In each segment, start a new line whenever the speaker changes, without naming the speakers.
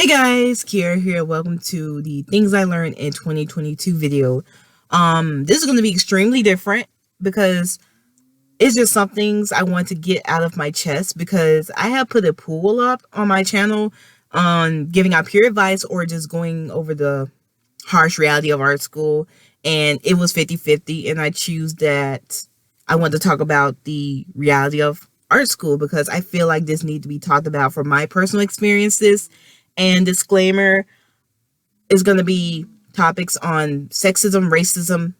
Hey guys, Kiera here. Welcome to the Things I Learned in 2022 video. This is going to be extremely different because it's just some things I want to get out of my chest because I have put a poll up on my channel on giving out pure advice or just going over the harsh reality of art school, and it was 50-50, and I choose that I want to talk about the reality of art school because I feel like this needs to be talked about from my personal experiences. And disclaimer is going to be topics on sexism, racism,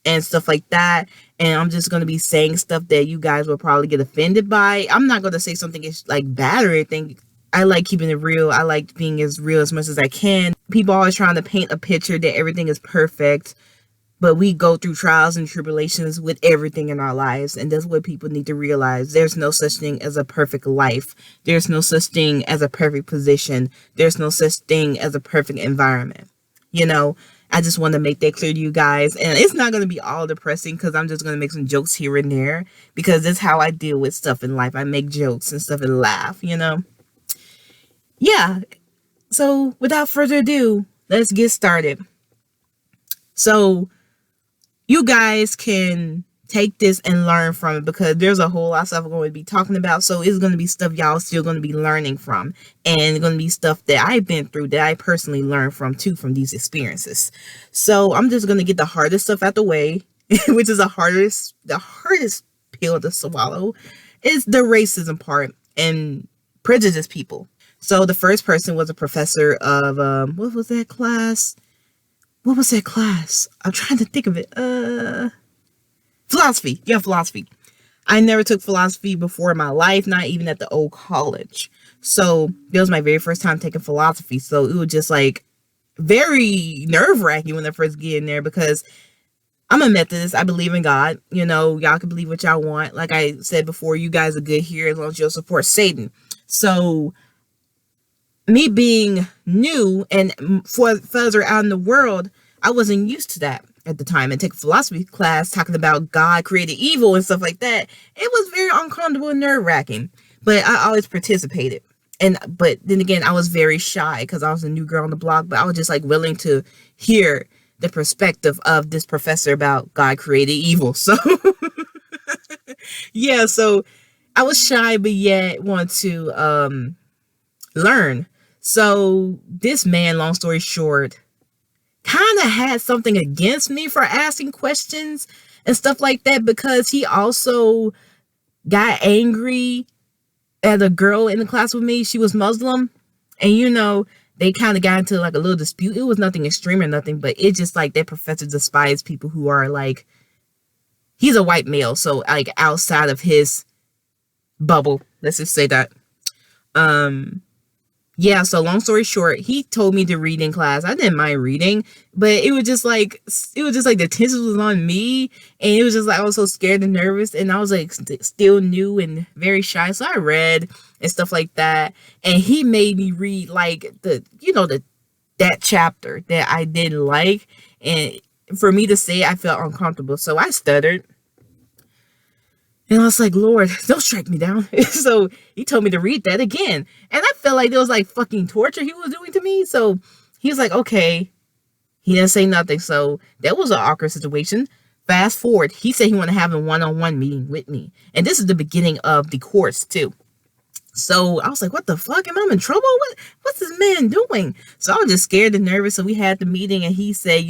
and stuff like that. And I'm just going to be saying stuff that you guys will probably get offended by. I'm not going to say something is like bad or anything. I like keeping it real. I like being as real as much as I can. People always trying to paint a picture that everything is perfect, but we go through trials and tribulations with everything in our lives. And that's what people need to realize. There's no such thing as a perfect life. There's no such thing as a perfect position. There's no such thing as a perfect environment. You know, I just want to make that clear to you guys. And it's not going to be all depressing because I'm just going to make some jokes here and there because that's how I deal with stuff in life. I make jokes and stuff and laugh, you know. Yeah. So without further ado, let's get started. So you guys can take this and learn from it because there's a whole lot of stuff I'm going to be talking about. So it's going to be stuff y'all still going to be learning from, and it's going to be stuff that I've been through that I personally learned from too, from these experiences. So I'm just going to get the hardest stuff out the way, which is the hardest pill to swallow, is the racism part and prejudice people. So the first person was a professor of, what was that class? I'm trying to think of it. Philosophy. Yeah, philosophy. I never took philosophy before in my life, not even at the old college. So that was my very first time taking philosophy. So it was just like very nerve-wracking when I first get in there because I'm a Methodist. I believe in God. You know, y'all can believe what y'all want. Like I said before, you guys are good here as long as you'll support Satan. So me being new and further out in the world, I wasn't used to that at the time. And take a philosophy class talking about God created evil and stuff like that. It was very uncomfortable and nerve-wracking. But I always participated. But then again, I was very shy because I was a new girl on the block. But I was just like willing to hear the perspective of this professor about God created evil. So yeah, so I was shy, but yet want to learn. So this man, long story short, kind of had something against me for asking questions and stuff like that because he also got angry at a girl in the class with me. She was Muslim, and you know, they kind of got into like a little dispute. It was nothing extreme or nothing, but it just like that professor despised people who are like, he's a white male, so like outside of his bubble, let's just say that. Yeah, so long story short, he told me to read in class. I didn't mind reading, but it was just like the tension was on me, and it was just like I was so scared and nervous, and I was like still new and very shy. So I read and stuff like that, and he made me read like that chapter that I didn't like, and for me to say I felt uncomfortable, so I stuttered. And I was like, Lord, don't strike me down. So he told me to read that again. And I felt like it was like fucking torture he was doing to me. So he was like, okay. He didn't say nothing. So that was an awkward situation. Fast forward, he said he wanted to have a one-on-one meeting with me. And this is the beginning of the course too. So I was like, what the fuck? Am I in trouble? What's this man doing? So I was just scared and nervous. So we had the meeting, and he said,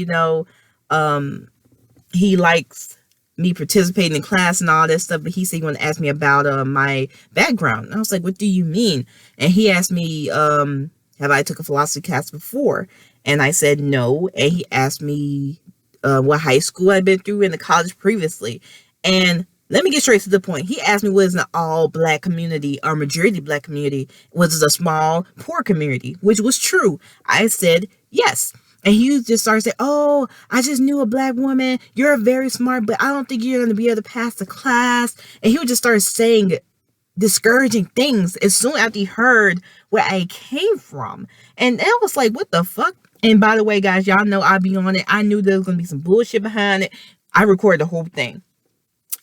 he likes me participating in class and all that stuff, but he said he wanted to ask me about my background. And I was like, what do you mean? And he asked me, have I took a philosophy class before? And I said no. And he asked me what high school I'd been through and the college previously. And let me get straight to the point. He asked me, was an all black community or majority black community? Was it a small poor community? Which was true. I said yes. And he just started saying, oh, I just knew a black woman. You're very smart, but I don't think you're going to be able to pass the class. And he would just start saying discouraging things as soon after he heard where I came from. And I was like, what the fuck? And by the way, guys, y'all know I'll be on it. I knew there was going to be some bullshit behind it. I recorded the whole thing.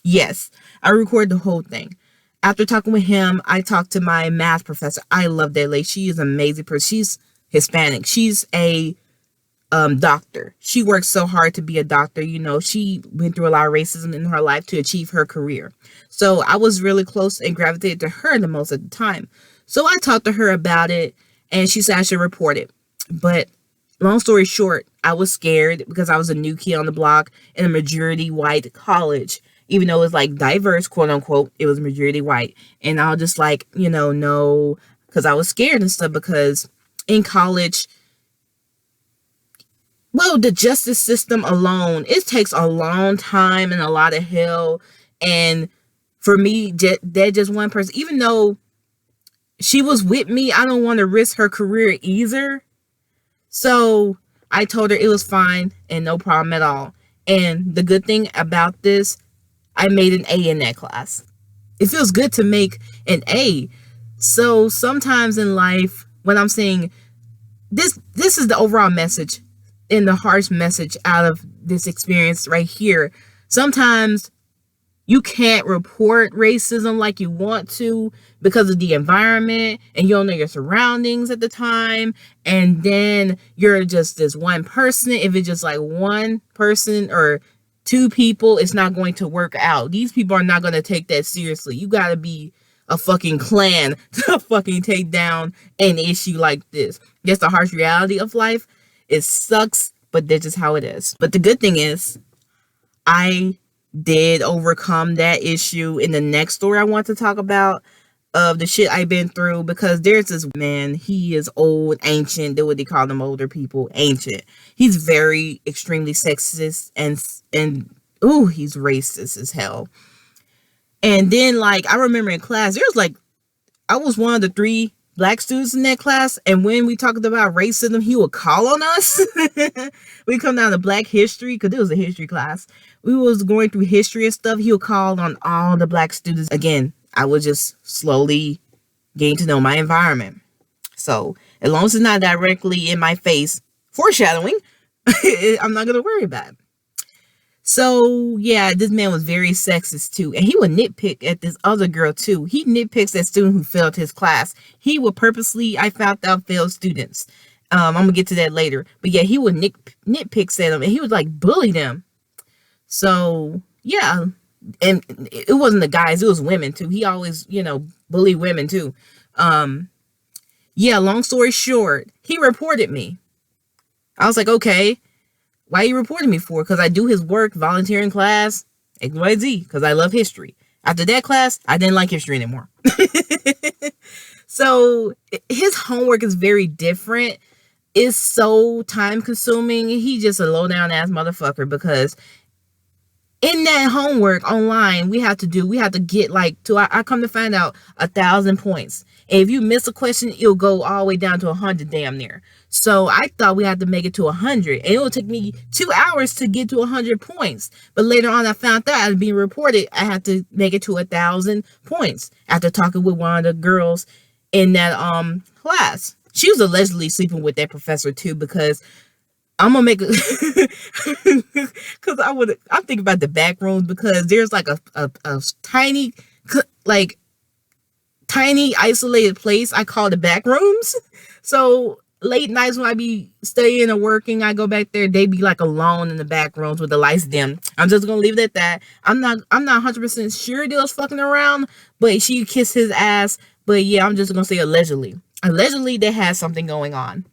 Yes, I recorded the whole thing. After talking with him, I talked to my math professor. I love that lady. She is an amazing person. Hispanic. She's a doctor. She worked so hard to be a doctor. You know, she went through a lot of racism in her life to achieve her career. So I was really close and gravitated to her the most at the time. So I talked to her about it, and she said I should report it. But long story short, I was scared because I was a new kid on the block in a majority white college. Even though it was like diverse, quote unquote, it was majority white. And I was just like, you know, no, because I was scared and stuff, because in college, well, the justice system alone, it takes a long time and a lot of hell. And for me, that just one person, even though she was with me, I don't want to risk her career either. So I told her it was fine and no problem at all. And the good thing about this, I made an A in that class. It feels good to make an A. So sometimes in life, when I'm saying this is the overall message and the harsh message out of this experience right here. Sometimes you can't report racism like you want to because of the environment, and you don't know your surroundings at the time. And then you're just this one person. If it's just like one person or two people, it's not going to work out. These people are not going to take that seriously. You got to be a fucking clan to fucking take down an issue like this. That's the harsh reality of life. It sucks, but that's just how it is. But the good thing is, I did overcome that issue in the next story I want to talk about, of the shit I've been through, because there's this man, he is old, ancient, do what they call them older people, ancient. He's very extremely sexist and ooh, he's racist as hell. And then like I remember in class, there was like, I was one of the 3 black students in that class, and when we talked about racism, he would call on us. We come down to black history, because it was a history class. We was going through history and stuff. He would call on all the black students. Again, I was just slowly getting to know my environment. So as long as it's not directly in my face, foreshadowing, I'm not going to worry about it. So yeah, this man was very sexist too, and he would nitpick at this other girl too. He nitpicks at student who failed his class. He would purposely, I found out, fail students. I'm gonna get to that later, but yeah, he would nitpick at them, and he would like bully them. So yeah, and it wasn't the guys, it was women too. He always, you know, bully women too. Yeah, long story short, he reported me. I was like, okay. Why are you reporting me for? Because I do his work, volunteering class, XYZ, because I love history. After that class, I didn't like history anymore. So his homework is very different. It's so time consuming. He just a low down ass motherfucker, because in that homework online, we have to get like I come to find out 1,000 points. And if you miss a question, it'll go all the way down to 100 damn near. So I thought we had to make it to 100. And it would take me 2 hours to get to 100 points. But later on, I found out as being reported, I had to make it to 1,000 points after talking with one of the girls in that class. She was allegedly sleeping with that professor too, because I'm gonna make a because I'm thinking about the back rooms, because there's like a tiny, like tiny isolated place I call the back rooms. So late nights when I be studying or working, I go back there, they be like alone in the back rooms with the lights dim. I'm just gonna leave it at that. I'm not 100% sure they was fucking around, but she kissed his ass. But yeah, I'm just gonna say allegedly. Allegedly they had something going on.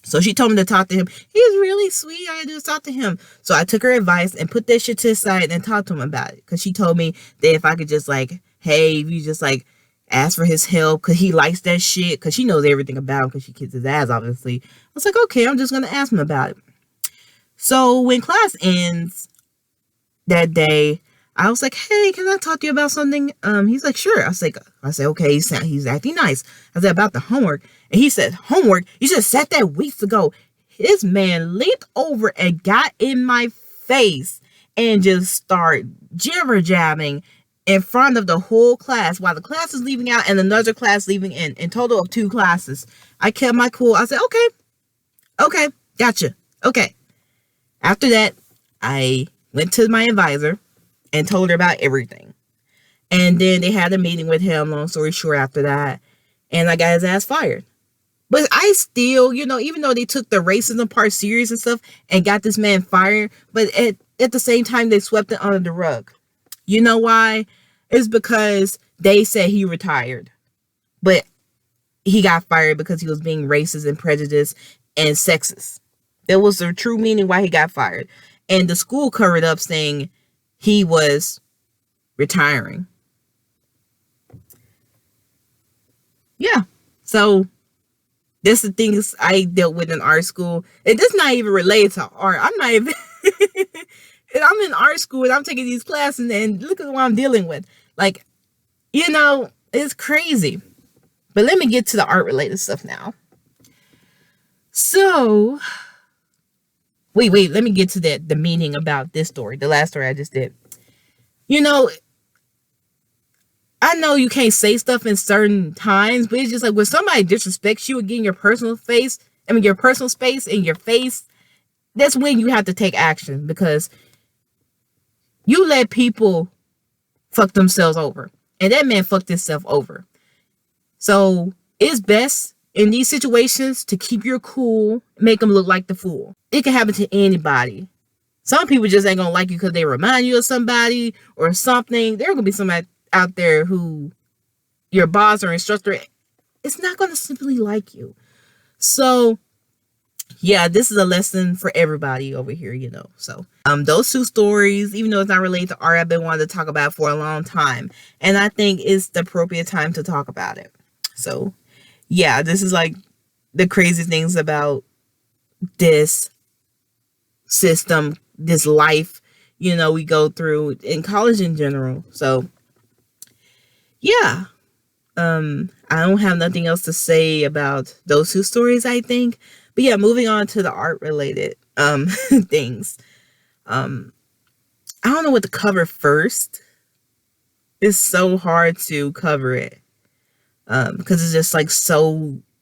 So she told me to talk to him. He's really sweet. I just talk to him. So I took her advice and put that shit to the side and talked to him about it. Because she told me that if I could just like, hey, if you just like ask for his help, because he likes that shit, because she knows everything about him, because she kissed his ass, obviously. I was like, okay, I'm just going to ask him about it. So when class ends that day, I was like, hey, can I talk to you about something? He's like, sure. I said, okay, he's acting nice. I said, about the homework. And he said, homework? You should have said that weeks ago. This man leaped over and got in my face and just started jibber jabbing in front of the whole class while the class is leaving out and another class leaving in total of 2 classes. I kept my cool. I said, okay, gotcha. Okay. After that, I went to my advisor and told her about everything. And then they had a meeting with him, long story short, after that. And I got his ass fired. But I still, even though they took the racism part serious and stuff and got this man fired, but at the same time, they swept it under the rug. You know why? It's because they said he retired, but he got fired because he was being racist and prejudiced and sexist. That was the true meaning why he got fired. And the school covered up saying he was retiring. Yeah. So this is the things I dealt with in art school. And this not even related to art. I'm not even I'm in art school and I'm taking these classes and look at what I'm dealing with. Like, it's crazy. But let me get to the art related stuff now. So wait, let me get to the meaning about this story, the last story I just did. I know you can't say stuff in certain times, but it's just like when somebody disrespects you again, your personal space and your face, that's when you have to take action, because you let people fuck themselves over. And that man fucked himself over. So it's best in these situations to keep your cool, make them look like the fool. It can happen to anybody. Some people just ain't gonna like you because they remind you of somebody or something. There gonna be somebody out there who, your boss or instructor, it's not gonna simply like you. So yeah, this is a lesson for everybody over here, So those two stories, even though it's not related to art, I've been wanting to talk about for a long time, and I think it's the appropriate time to talk about it. So yeah, this is like the crazy things about this system, this life, we go through in college in general. So yeah, I don't have nothing else to say about those two stories, I think. But yeah, moving on to the art related things. I don't know what to cover first. It's so hard to cover it because it's just like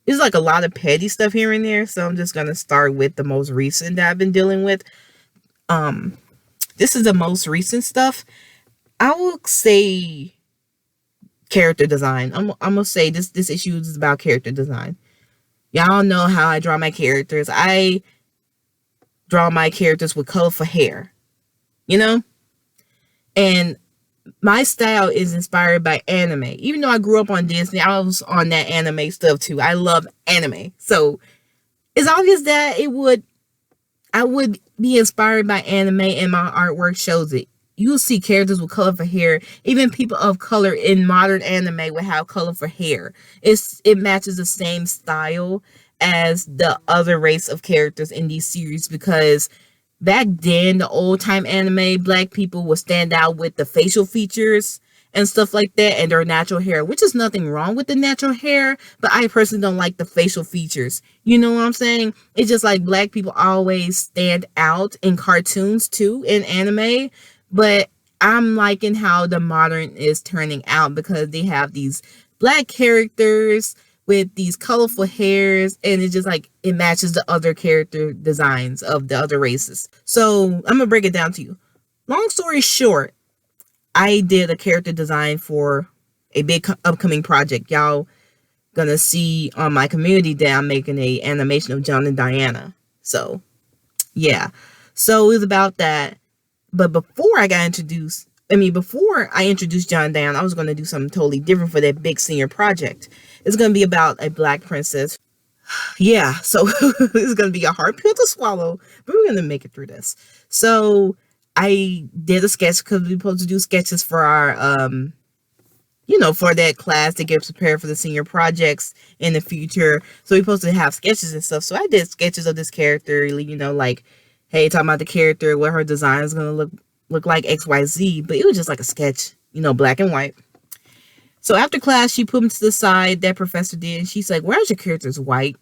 there's like a lot of petty stuff here and there. So I'm just gonna start with the most recent that I've been dealing with. This is the most recent stuff. I will say character design. I'm gonna say this issue is about character design. Y'all know how I draw my characters. I draw my characters with colorful hair, and my style is inspired by anime. Even though I grew up on Disney, I was on that anime stuff too. I love anime. So it's obvious that I would be inspired by anime, and my artwork shows it. You'll see characters with colorful hair. Even people of color in modern anime will have colorful hair. It matches the same style as the other race of characters in these series, because back then, the old time anime, black people would stand out with the facial features and stuff like that, and their natural hair, which is nothing wrong with the natural hair, but I personally don't like the facial features. You know what I'm saying? It's just like black people always stand out in cartoons too, in anime, but I'm liking how the modern is turning out, because they have these black characters with these colorful hairs, and it's just like it matches the other character designs of the other races. So I'm gonna break it down to you. Long story short, I did a character design for a big upcoming project. Y'all gonna see on my community that I'm making a animation of John and Diana. So yeah, so it was about that. But before I introduced John and Diana, I was going to do something totally different for that big senior project. It's going to be about a black princess. Yeah, so it's going to be a hard pill to swallow, but we're going to make it through this. So I did a sketch, because we're supposed to do sketches for our, for that class to get prepared for the senior projects in the future. So we're supposed to have sketches and stuff. So I did sketches of this character, like, hey, talking about the character, what her design is going to look like, XYZ. But it was just like a sketch, black and white. So after class, she put me to the side, that professor did, and she's like, where's your character's white?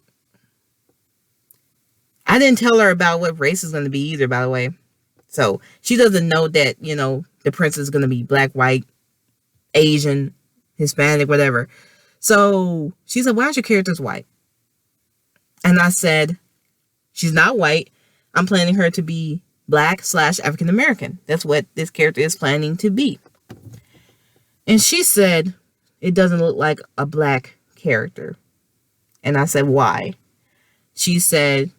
I didn't tell her about what race is going to be either, by the way. So she doesn't know that, the princess is going to be black, white, Asian, Hispanic, whatever. So she said, where's your character's white? And I said, she's not white. I'm planning her to be black / African American. That's what this character is planning to be. And she said, it doesn't look like a black character. And I said, why? She said,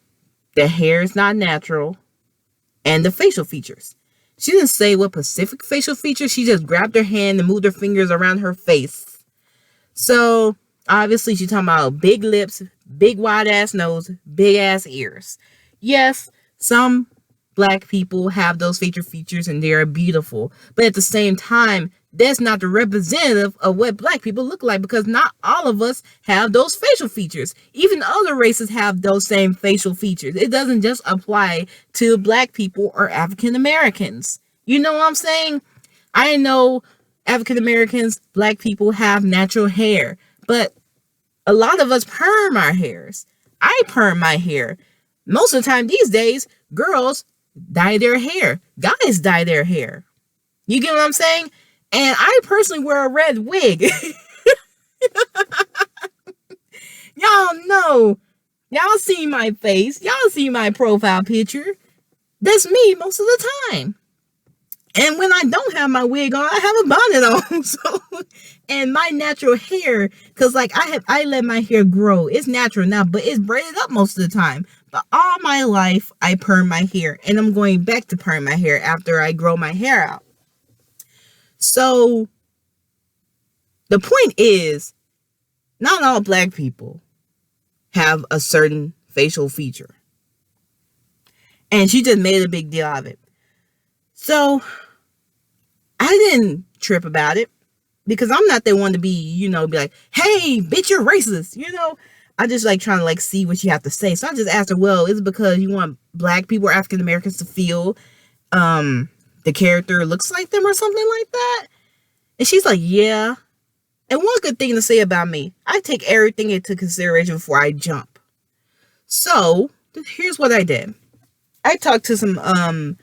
the hair is not natural and the facial features. She didn't say what specific facial features. She just grabbed her hand and moved her fingers around her face. So obviously she's talking about big lips, big wide ass nose, big ass ears. Yes, some black people have those facial features and they are beautiful. But at the same time, that's not the representative of what black people look like, because not all of us have those facial features. Even other races have those same facial features. It doesn't just apply to black people or African Americans. You know what I'm saying? I know African Americans, black people have natural hair, but a lot of us perm our hairs. I perm my hair. Most of the time these days, girls dye their hair. Guys dye their hair. You get what I'm saying? And I personally wear a red wig. Y'all know. Y'all see my face. Y'all see my profile picture. That's me most of the time. And when I don't have my wig on, I have a bonnet on. So, and my natural hair, because like I let my hair grow. It's natural now, but it's braided up most of the time. But all my life, I perm my hair. And I'm going back to perm my hair after I grow my hair out. So the point is, not all black people have a certain facial feature. And she just made a big deal of it. So I didn't trip about it because I'm not that one to be, be like, hey, bitch, you're racist. I just like trying to like see what you have to say. So I just asked her, well, is it because you want black people or African Americans to feel the character looks like them or something like that? And she's like, yeah. And one good thing to say about me, I take everything into consideration before I jump. So here's what I did. I talked to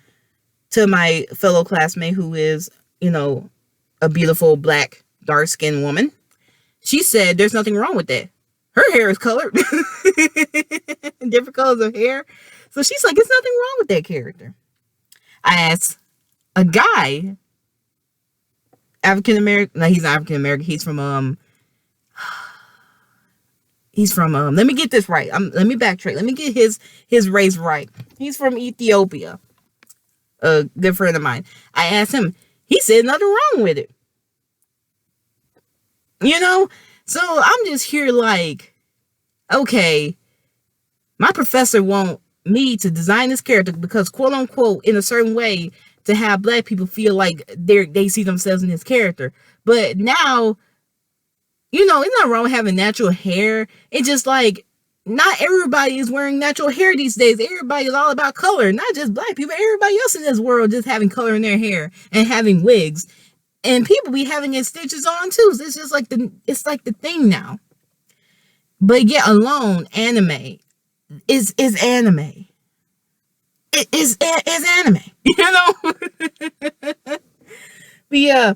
to my fellow classmate who is, a beautiful black dark-skinned woman. She said there's nothing wrong with that. Her hair is colored. Different colors of hair. So she's like, there's nothing wrong with that character. I asked a guy, African American. No, he's not African American. He's from let me get this right. Let me backtrack. Let me get his race right. He's from Ethiopia. A good friend of mine. I asked him. He said nothing wrong with it. So I'm just here like, okay, my professor want me to design this character because, quote unquote, in a certain way, to have black people feel like they see themselves in his character. But now, it's not wrong with having natural hair. It's just like, not everybody is wearing natural hair these days. Everybody is all about color. Not just black people. Everybody else in this world just having color in their hair and having wigs. And people be having it stitches on too. So it's just like the thing now. But yet alone, anime is anime. It is anime. But yeah,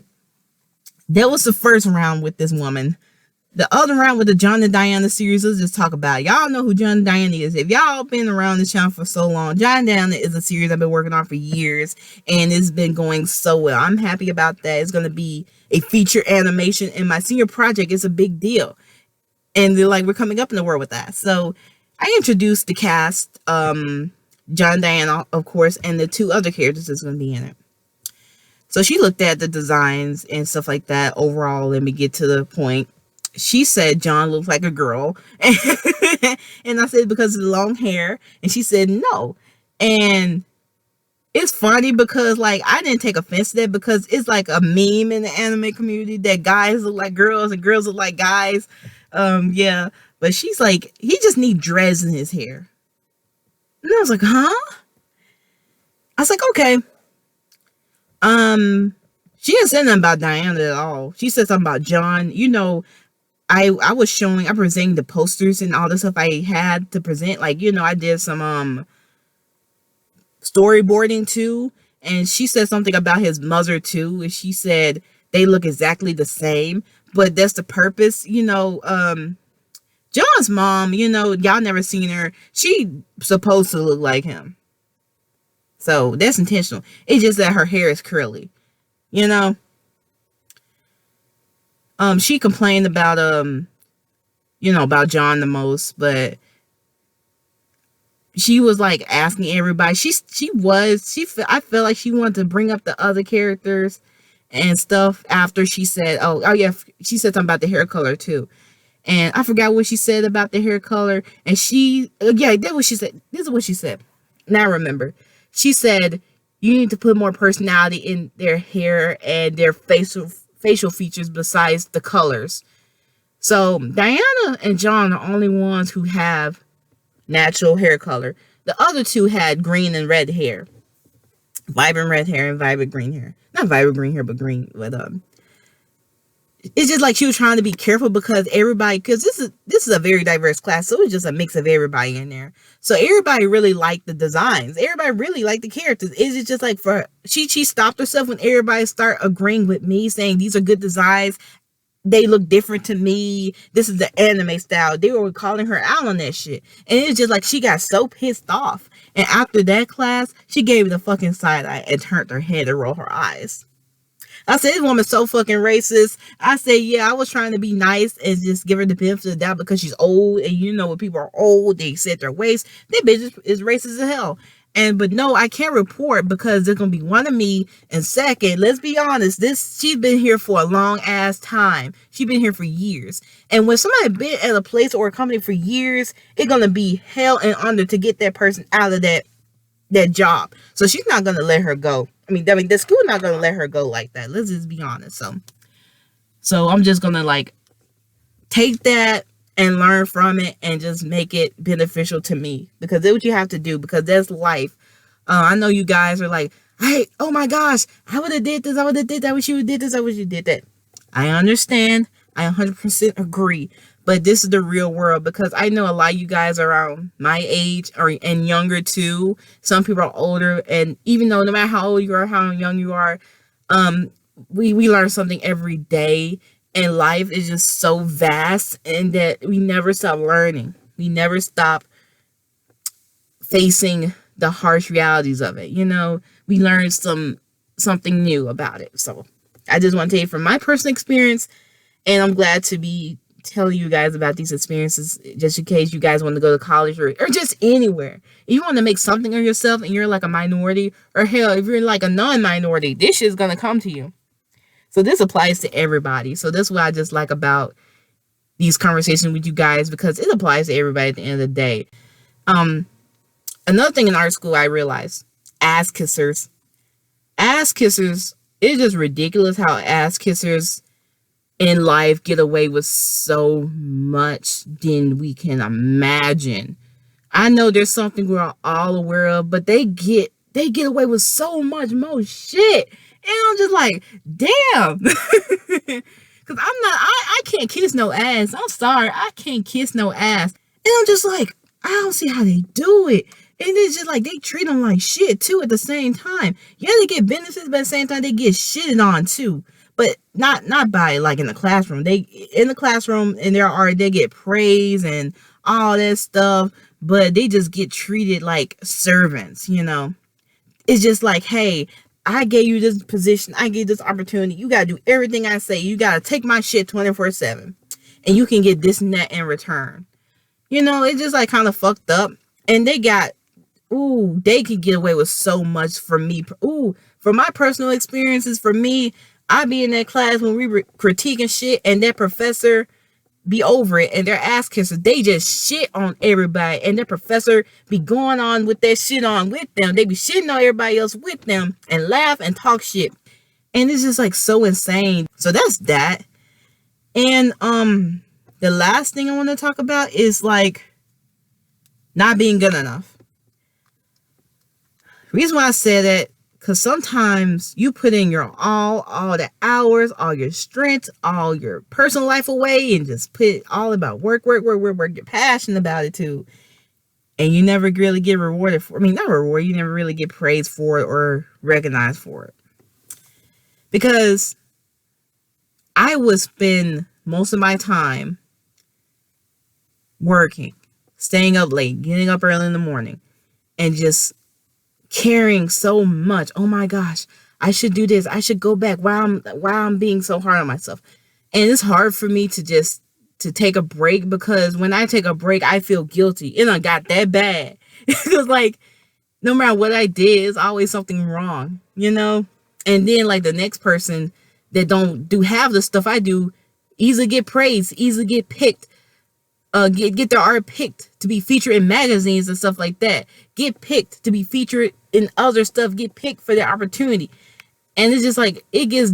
that was the first round with this woman. The other round with the John and Diana series, let's just talk about it. Y'all know who John and Diana is. If y'all been around this channel for so long, John and Diana is a series I've been working on for years, and it's been going so well. I'm happy about that. It's going to be a feature animation, and my senior project is a big deal. And we're coming up in the world with that. So I introduced the cast, John and Diana, of course, and the two other characters that's going to be in it. So she looked at the designs and stuff like that. Overall, let me get to the point. She said John looks like a girl. And I said, because of the long hair. And she said, no. And it's funny because, I didn't take offense to that because it's like a meme in the anime community that guys look like girls and girls look like guys. Yeah. But she's like, he just needs dreads in his hair. And I was like, huh? I was like, okay. She didn't say nothing about Diana at all. She said something about John. I was presenting the posters and all the stuff I had to present. I did some storyboarding too. And she said something about his mother too. And she said they look exactly the same. But that's the purpose. John's mom, y'all never seen her. She supposed to look like him. So that's intentional. It's just that her hair is curly. She complained about about John the most, but she was like asking everybody. I felt like she wanted to bring up the other characters and stuff after she said, oh yeah, she said something about the hair color too. And I forgot what she said about the hair color. And that's what she said. This is what she said. Now I remember. She said, you need to put more personality in their hair and their facial features besides the colors. So Diana and John are the only ones who have natural hair color. The other two had green and red hair. Vibrant red hair and vibrant green hair. Not vibrant green hair, but green. But it's just like she was trying to be careful because this is a very diverse class, so it's just a mix of everybody in there. So everybody really liked the designs. Everybody really liked the characters. It's just like she stopped herself when everybody started agreeing with me, saying these are good designs. They look different to me. This is the anime style. They were calling her out on that shit. And it's just like she got so pissed off. And after that class, she gave the fucking side eye and turned her head and rolled her eyes. I said, this woman's so fucking racist. I said, yeah, I was trying to be nice and just give her the benefit of the doubt because she's old. And when people are old, they set their waist. That bitch is racist as hell. But no, I can't report because there's going to be one of me. And second, let's be honest, she's been here for a long ass time. She's been here for years. And when somebody been at a place or a company for years, it's going to be hell and under to get that person out of that job. So she's not going to let her go. I mean, the school not going to let her go like that. Let's just be honest. So I'm just going to take that and learn from it and just make it beneficial to me, because that's what you have to do, because that's life. I know you guys are like, hey, oh my gosh, I would have did this. I would have did that. I wish you did this. I wish you did that. I understand. I 100% agree. But this is the real world, because I know a lot of you guys are around my age and younger too. Some people are older, and even though no matter how old you are, how young you are, we learn something every day, and life is just so vast, and that we never stop learning. We never stop facing the harsh realities of it. We learn something new about it. So I just want to tell you from my personal experience, and I'm glad to be telling you guys about these experiences just in case you guys want to go to college or just anywhere. If you want to make something of yourself and you're like a minority, or hell, if you're like a non-minority, this shit's gonna come to you. So this applies to everybody. So that's what I just like about these conversations with you guys, because it applies to everybody at the end of the day. Another thing in art school I realized, ass kissers. Ass kissers, it's just ridiculous how ass kissers in life get away with so much than we can imagine. I know there's something we're all aware of, but they get away with so much more shit. And I'm just like, damn. Because I can't kiss no ass. I'm sorry, I can't kiss no ass. And I'm just like, I don't see how they do it. And it's just like, they treat them like shit too at the same time. Yeah, they get benefits, but at the same time, they get shitted on too. But not by in the classroom. In the classroom and their art, they get praise and all that stuff, but they just get treated like servants, It's just like, hey, I gave you this position, I gave you this opportunity, you gotta do everything I say, you gotta take my shit 24/7, and you can get this and that in return. It's just kind of fucked up. And they could get away with so much for me. For my personal experiences, for me, I be in that class when we were critiquing shit, and that professor be over it, and their ass kissers, they just shit on everybody, and their professor be going on with that shit on with them. They be shitting on everybody else with them and laugh and talk shit. And it's just so insane. So that's that. And the last thing I want to talk about is not being good enough. The reason why I say that, because sometimes you put in your all the hours, all your strength, all your personal life away, and just put it all about work. You're passionate about it too. And you never really get rewarded for, not rewarded, you never really get praised for it or recognized for it. Because I would spend most of my time working, staying up late, getting up early in the morning, and just caring so much. Oh my gosh, I should do this. I should go back. Why I'm being so hard on myself. And it's hard for me to just to take a break, because when I take a break, I feel guilty. It done got that bad. Because like, no matter what I did, it's always something wrong, you know? And then like the next person that don't do half the stuff I do easily get praised, easily get picked, get their art picked to be featured in magazines and stuff like that, get picked to be featured in other stuff, get picked for their opportunity. And it's just like, it gets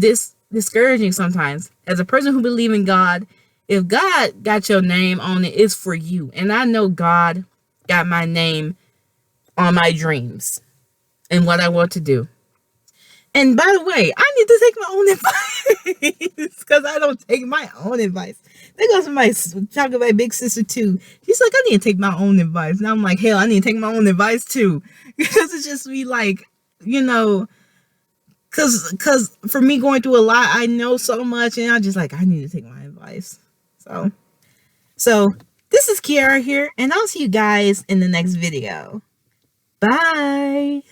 discouraging sometimes. As a person who believes in God, if God got your name on it, it's for you. And I know God got my name on my dreams and what I want to do. And by the way, I need to take my own advice, because I don't take my own advice. There goes my talking about big sister too. She's like, I need to take my own advice. And I'm like, hell, I need to take my own advice too. Because it's just me like, you know, because for me going through a lot, I know so much, and I'm just like, I need to take my advice. So this is Kiara here, and I'll see you guys in the next video. Bye.